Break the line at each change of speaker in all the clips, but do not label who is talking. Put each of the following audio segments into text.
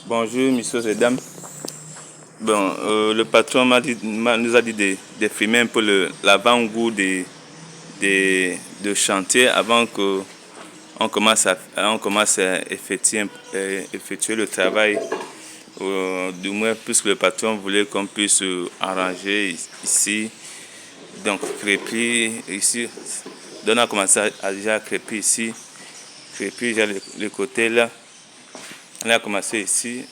Bonjour, messieurs et dames. Bon, le patron nous a dit de filmer un peu l'avant-goût de chantier avant qu'on commence à effectuer le travail. Du moins, puisque le patron voulait qu'on puisse arranger ici. Donc, crépi ici. Donc, on a commencé à déjà crépi ici. Crépi déjà le côté là. On a commencé ici.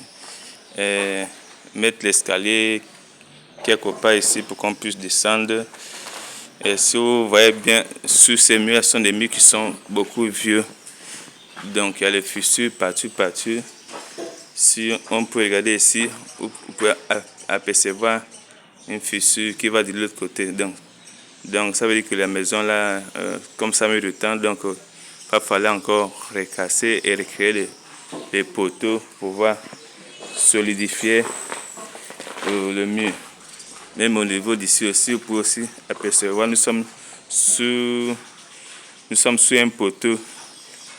Mettre l'escalier quelque part ici pour qu'on puisse descendre. Et si vous voyez bien, sur ces murs, ce sont des murs qui sont beaucoup vieux. Donc il y a les fissures partout. Si on peut regarder ici, vous pouvez apercevoir une fissure qui va de l'autre côté. Donc ça veut dire que la maison là, comme ça met du temps, donc il va falloir encore recasser et recréer les poteaux pour pouvoir solidifier le mur. Même au niveau d'ici aussi, vous pouvez aussi apercevoir, nous sommes sur un poteau.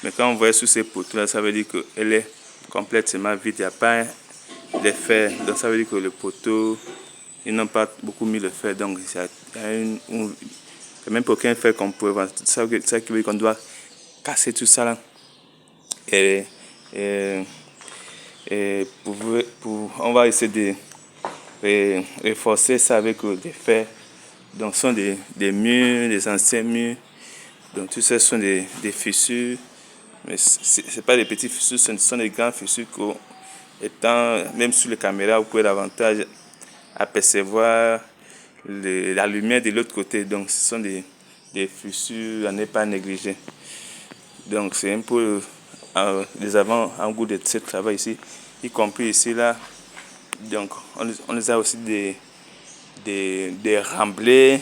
Mais quand on voit sur ces poteaux-là, ça veut dire qu'elle est complètement vide. Il n'y a pas de fer. Donc ça veut dire que le poteau, ils n'ont pas beaucoup mis le fer. Donc il n'y a même aucun fer qu'on peut voir. Ça veut dire qu'on doit casser tout ça là. On va essayer de renforcer ça avec des fers. Donc ce sont des murs, des anciens murs. Donc tout ça sont des fissures. Mais ce n'est pas des petites fissures, ce sont des grandes fissures même sur les caméras, vous pouvez davantage apercevoir la lumière de l'autre côté. Donc ce sont des fissures à ne pas négliger. Donc c'est un peu les avant-goûts de ce travail ici, y compris ici là. Donc on les a aussi des remblais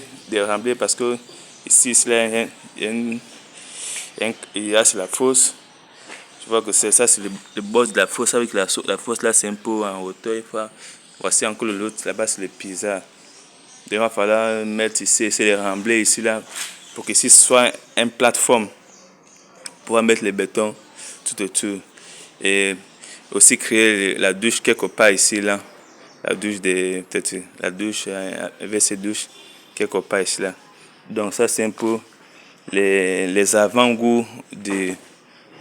parce que ici là, il y a sur la fosse. Tu vois que c'est le boss de la fosse. Avec la fosse là, c'est un peu en hauteur. Voici encore l'autre là-bas, c'est le pizza. Donc il va falloir mettre ici, c'est les remblais ici là, pour que ici soit une plateforme pour mettre les bétons tout autour. Et aussi créer la douche quelque part ici là. La douche, WC douche quelque part ici là. Donc ça c'est un peu les avant-goûts de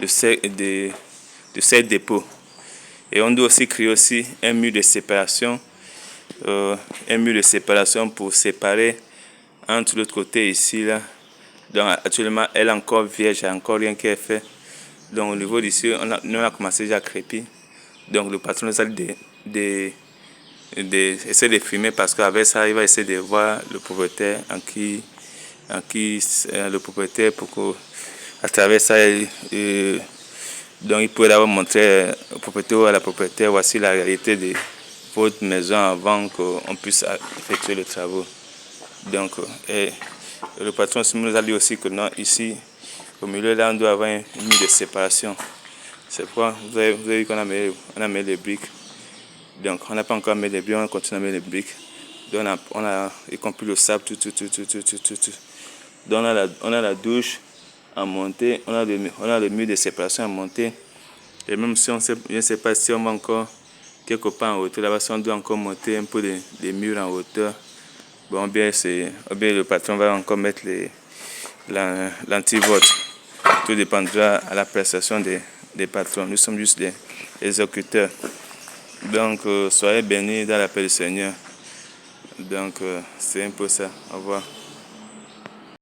ces dépôts. Et on doit aussi créer aussi un mur de séparation. Pour séparer entre l'autre côté ici là. Donc actuellement elle est encore vierge, il n'y a encore rien qui est fait. Donc au niveau d'ici, on a commencé déjà à crépir. Donc le patron nous a dit essayer de filmer parce qu'avec ça il va essayer de voir le propriétaire le propriétaire pour qu'à travers ça donc il peut d'abord montrer au propriétaire ou à la propriétaire voici la réalité de votre maison avant qu'on puisse effectuer les travaux. Donc le patron nous a dit aussi que non, ici au milieu là on doit avoir un mur de séparation. C'est pourquoi vous avez vu qu'on a mis les briques. Donc on n'a pas encore mis les briques, on continue à mettre les briques. Donc on a y compris le sable, tout. Donc on a la douche à monter, on a le mur de séparation à monter. Et même si je ne sais pas si on va encore quelque part en hauteur, là-bas si on doit encore monter un peu les murs en hauteur. Bon, bien le patron va encore mettre l'antivolte. Tout dépendra à la prestation des patrons. Nous sommes juste des exécuteurs. Donc, soyez bénis dans la paix du Seigneur. Donc, c'est un peu ça. Au revoir.